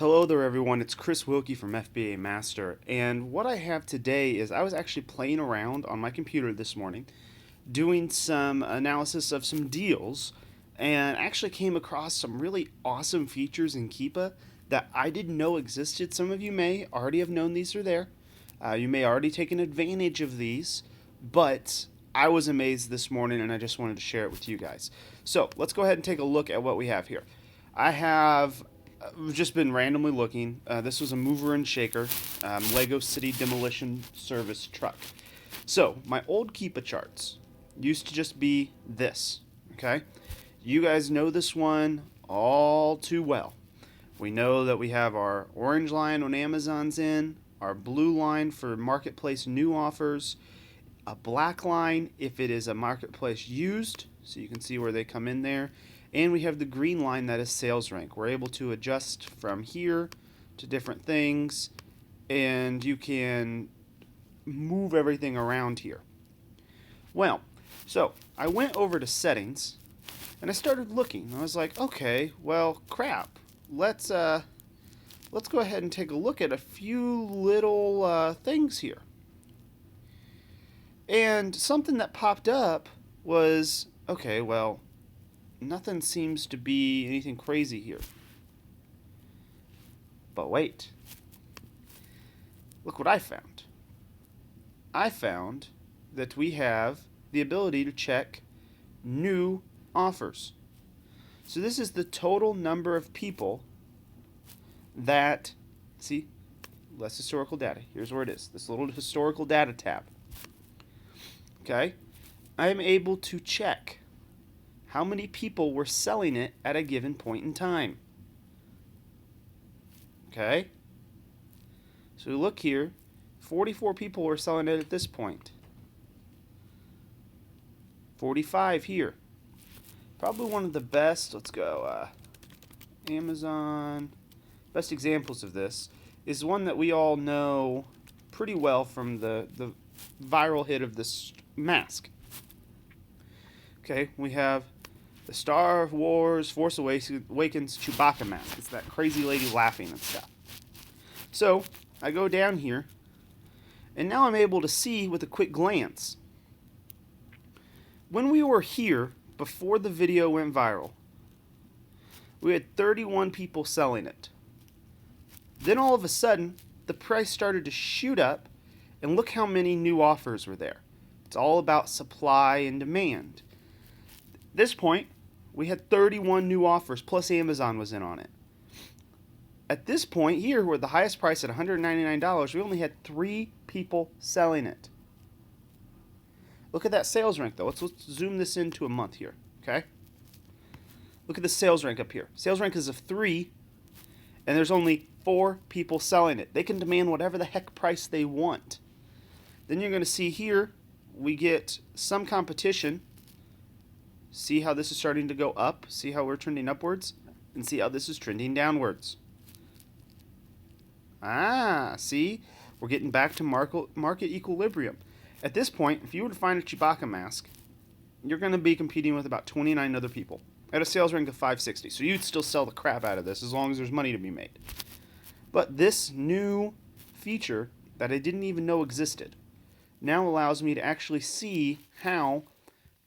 Hello there everyone, it's Chris Wilkie from FBA Master, and what I have today is I was actually playing around on my computer this morning doing some analysis of some deals and actually came across some really awesome features in Keepa that I didn't know existed. Some of you may already have known these are there. You may already taken advantage of these, but I was amazed this morning and I just wanted to share it with you guys. So let's go ahead and take a look at what we have here. I have just been randomly looking. This was a mover and shaker, Lego City Demolition Service truck. So my old Keepa charts used to just be this, okay? You guys know this one all too well. We know that we have our orange line when Amazon's in, our blue line for marketplace new offers, a black line if it is a marketplace used, so you can see where they come in there. And we have the green line that is sales rank. We're able to adjust from here to different things, and you can move everything around here. Well, so I went over to settings, and I started looking. I was like, okay, well, crap. Let's go ahead and take a look at a few little things here. And something that popped up was, okay, well, nothing seems to be anything crazy here. But wait. Look what I found. I found that we have the ability to check new offers. So this is the total number of people that, see, less historical data. Here's where it is. This little historical data tab. Okay? I am able to check how many people were selling it at a given point in time. Okay? So look here, 44 people were selling it at this point. 45 here. Probably one of the best, let's go, Amazon. Best examples of this is one that we all know pretty well from the viral hit of this mask. Okay, we have the Star Wars Force Awakens Chewbacca mask. It's that crazy lady laughing and stuff. So I go down here, and now I'm able to see with a quick glance. When we were here, before the video went viral, we had 31 people selling it. Then all of a sudden, the price started to shoot up, and look how many new offers were there. It's all about supply and demand. At this point, we had 31 new offers, plus Amazon was in on it. At this point here, we're at the highest price at $199, we only had 3 people selling it. Look at that sales rank, though. Let's zoom this into a month here, okay? Look at the sales rank up here. Sales rank is of 3, and there's only 4 people selling it. They can demand whatever the heck price they want. Then you're going to see here, we get some competition. See how this is starting to go up? See how we're trending upwards? And see how this is trending downwards. See? We're getting back to market equilibrium. At this point, if you were to find a Chewbacca mask, you're going to be competing with about 29 other people at a sales rank of 560. So you'd still sell the crap out of this as long as there's money to be made. But this new feature that I didn't even know existed now allows me to actually see how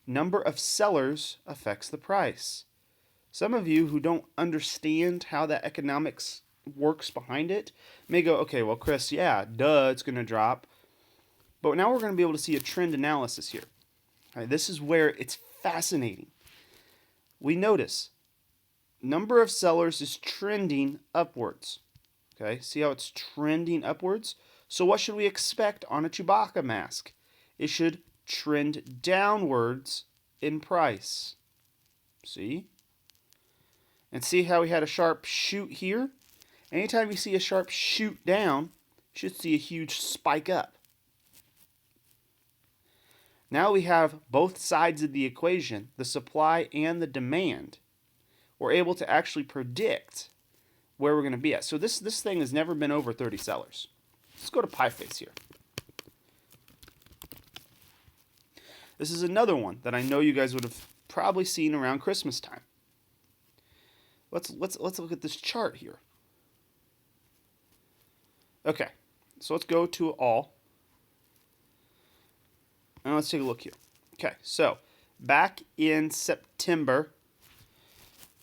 number of sellers affects the price. Some of you who don't understand how that economics works behind it may go, okay, well, Chris, yeah, duh, it's going to drop. But now we're going to be able to see a trend analysis here. All right, this is where it's fascinating. We notice number of sellers is trending upwards. Okay, see how it's trending upwards? So what should we expect on a Chewbacca mask? It should trend downwards in price. See? And see how we had a sharp shoot here? Anytime you see a sharp shoot down, you should see a huge spike up. Now we have both sides of the equation, the supply and the demand. We're able to actually predict where we're going to be at. So this thing has never been over 30 sellers. Let's go to PieFace here. This is another one that I know you guys would have probably seen around Christmas time. Let's look at this chart here. Okay, so let's go to all. And let's take a look here. Okay, so back in September,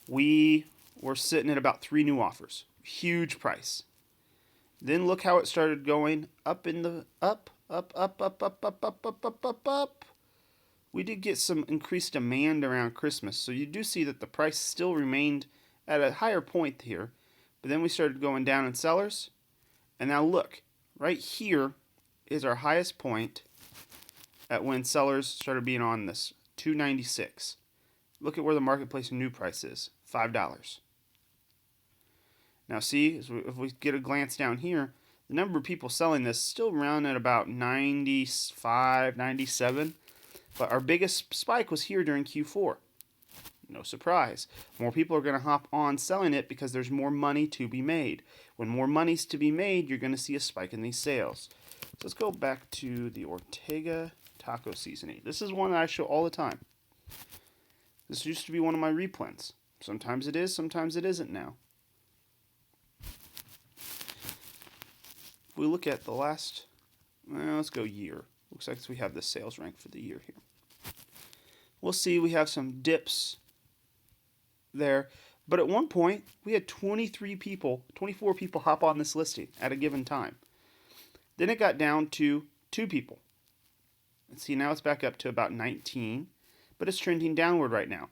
we were sitting at about 3 new offers. Huge price. Then look how it started going up in the up. We did get some increased demand around Christmas, so you do see that the price still remained at a higher point here. But then we started going down in sellers, and now look, right here is our highest point at when sellers started being on this, $296. Look at where the marketplace new price is, $5. Now see, if we get a glance down here, the number of people selling this is still around at about 95, 97. But our biggest spike was here during Q4. No surprise. More people are going to hop on selling it because there's more money to be made. When more money's to be made, you're going to see a spike in these sales. So let's go back to the Ortega taco seasoning. This is one that I show all the time. This used to be one of my replens. Sometimes it is, sometimes it isn't now. If we look at the last, let's go year. Looks like we have the sales rank for the year here. We'll see we have some dips there. But at one point, we had 24 people hop on this listing at a given time. Then it got down to 2 people. And see, now it's back up to about 19, but it's trending downward right now.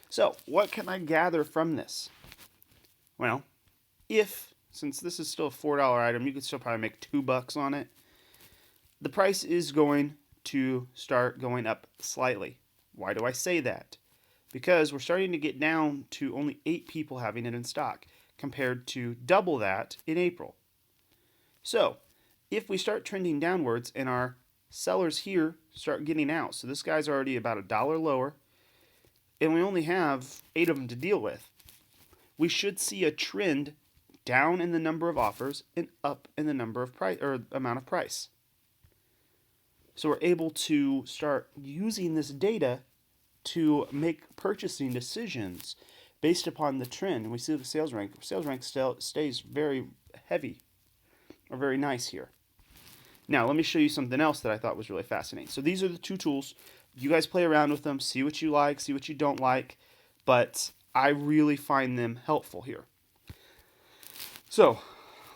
So, what can I gather from this? Well, since this is still a $4 item, you could still probably make $2 on it. The price is going to start going up slightly. Why do I say that? Because we're starting to get down to only 8 people having it in stock, compared to double that in April. So, if we start trending downwards and our sellers here start getting out, so this guy's already about $1 lower, and we only have 8 of them to deal with, we should see a trend down in the number of offers and up in the number of price or amount of price. So we're able to start using this data to make purchasing decisions based upon the trend. And we see the sales rank. Sales rank still stays very heavy or very nice here. Now, let me show you something else that I thought was really fascinating. So these are the 2 tools. You guys play around with them, see what you like, see what you don't like. But I really find them helpful here. So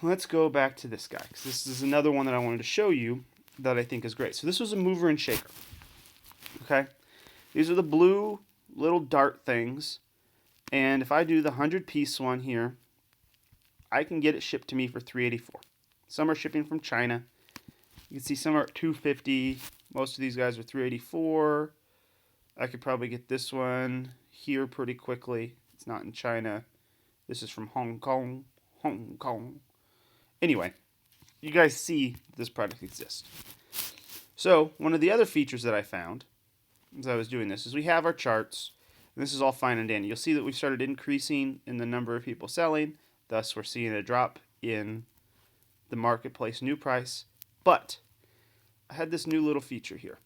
let's go back to this guy, because this is another one that I wanted to show you that I think is great. So this was a mover and shaker. Okay? These are the blue little dart things. And if I do the 100-piece one here, I can get it shipped to me for $3.84. Some are shipping from China. You can see some are at $2.50. Most of these guys are $3.84. I could probably get this one here pretty quickly. It's not in China. This is from Hong Kong. Anyway, you guys see this product exists. So, one of the other features that I found as I was doing this is we have our charts. And this is all fine and dandy. You'll see that we started increasing in the number of people selling. Thus, we're seeing a drop in the marketplace new price. But I had this new little feature here.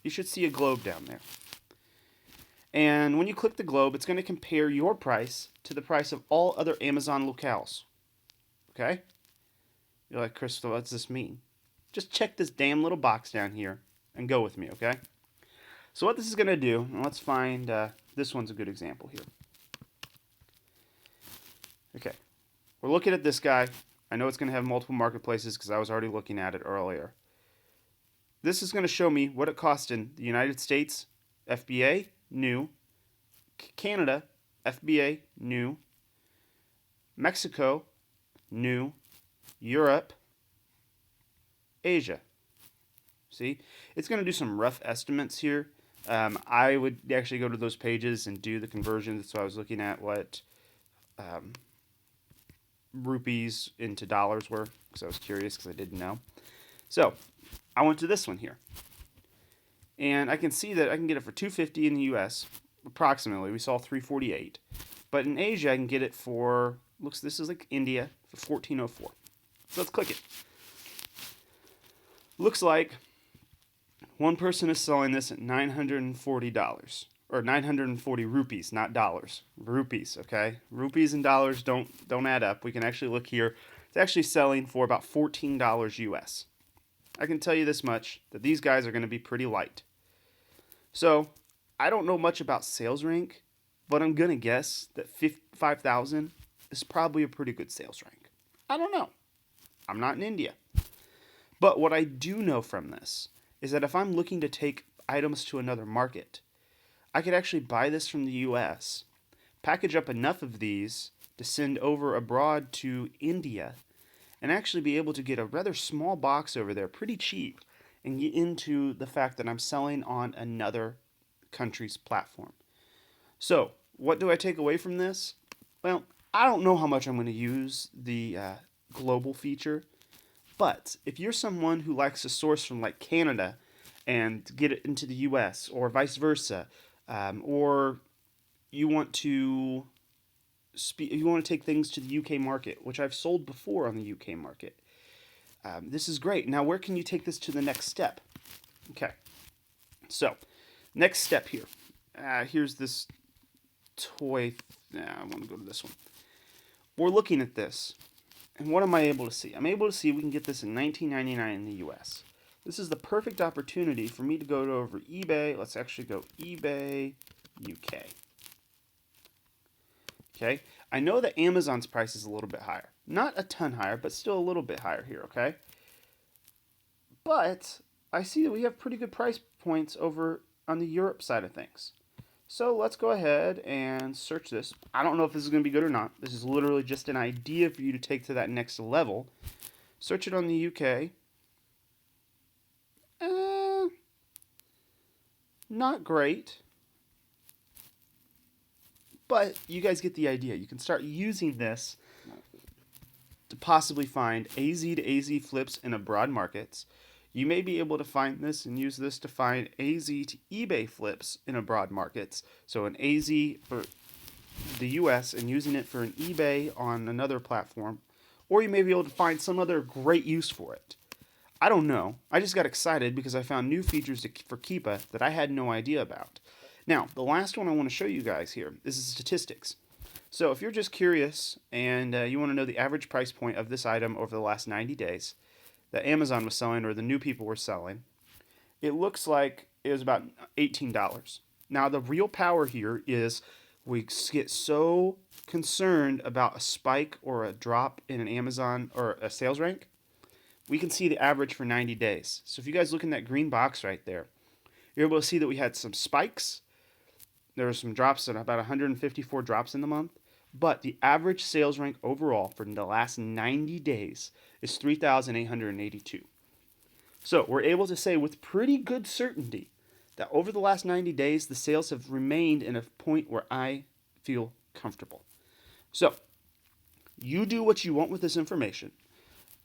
You should see a globe down there. And when you click the globe, it's going to compare your price to the price of all other Amazon locales. Okay? You're like, Chris, what does this mean? Just check this damn little box down here and go with me, okay? So what this is going to do, and let's find, this one's a good example here. Okay. We're looking at this guy. I know it's going to have multiple marketplaces because I was already looking at it earlier. This is going to show me what it cost in the United States, FBA, new, Canada, FBA, new, Mexico, new, Europe, Asia. See? It's going to do some rough estimates here. I would actually go to those pages and do the conversions. So I was looking at what rupees into dollars were, because I was curious because I didn't know. So I went to this one here. And I can see that I can get it for $2.50 in the US, approximately. We saw $3.48. But in Asia, I can get it for, this is like India, for $14.04. So let's click it. Looks like one person is selling this at $940, or 940 rupees, not dollars. Rupees, okay? Rupees and dollars don't add up. We can actually look here. It's actually selling for about $14 US. I can tell you this much, that these guys are going to be pretty light. So, I don't know much about sales rank, but I'm going to guess that 5,000 is probably a pretty good sales rank. I don't know. I'm not in India. But what I do know from this is that if I'm looking to take items to another market, I could actually buy this from the US, package up enough of these to send over abroad to India, and actually be able to get a rather small box over there pretty cheap and get into the fact that I'm selling on another country's platform. So, what do I take away from this? Well, I don't know how much I'm going to use the global feature, but if you're someone who likes to source from like Canada and get it into the US or vice versa, or you want to take things to the UK market, which I've sold before on the UK market. This is great. Now, where can you take this to the next step? Okay, so next step here. Here's this toy. I want to go to this one. We're looking at this, and what am I able to see? I'm able to see we can get this in $19.99 in the US. This is the perfect opportunity for me to go over eBay. Let's actually go eBay UK. Okay, I know that Amazon's price is a little bit higher. Not a ton higher, but still a little bit higher here, okay? But I see that we have pretty good price points over on the Europe side of things. So let's go ahead and search this. I don't know if this is going to be good or not. This is literally just an idea for you to take to that next level. Search it on the UK. Not great. But you guys get the idea. You can start using this to possibly find AZ to AZ flips in abroad markets. You may be able to find this and use this to find AZ to eBay flips in abroad markets. So an AZ for the US and using it for an eBay on another platform. Or you may be able to find some other great use for it. I don't know. I just got excited because I found new features for Keepa that I had no idea about. Now, the last one I want to show you guys here is statistics. So if you're just curious and you want to know the average price point of this item over the last 90 days that Amazon was selling or the new people were selling, it looks like it was about $18. Now, the real power here is we get so concerned about a spike or a drop in an Amazon or a sales rank, we can see the average for 90 days. So if you guys look in that green box right there, you're able to see that we had some spikes. There were some drops, and about 154 drops in the month. But the average sales rank overall for the last 90 days is 3,882. So we're able to say with pretty good certainty that over the last 90 days, the sales have remained in a point where I feel comfortable. So you do what you want with this information,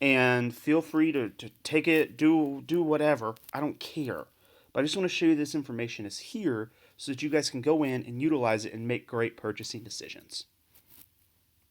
and feel free to take it, do whatever. I don't care. But I just want to show you this information is here so that you guys can go in and utilize it and make great purchasing decisions.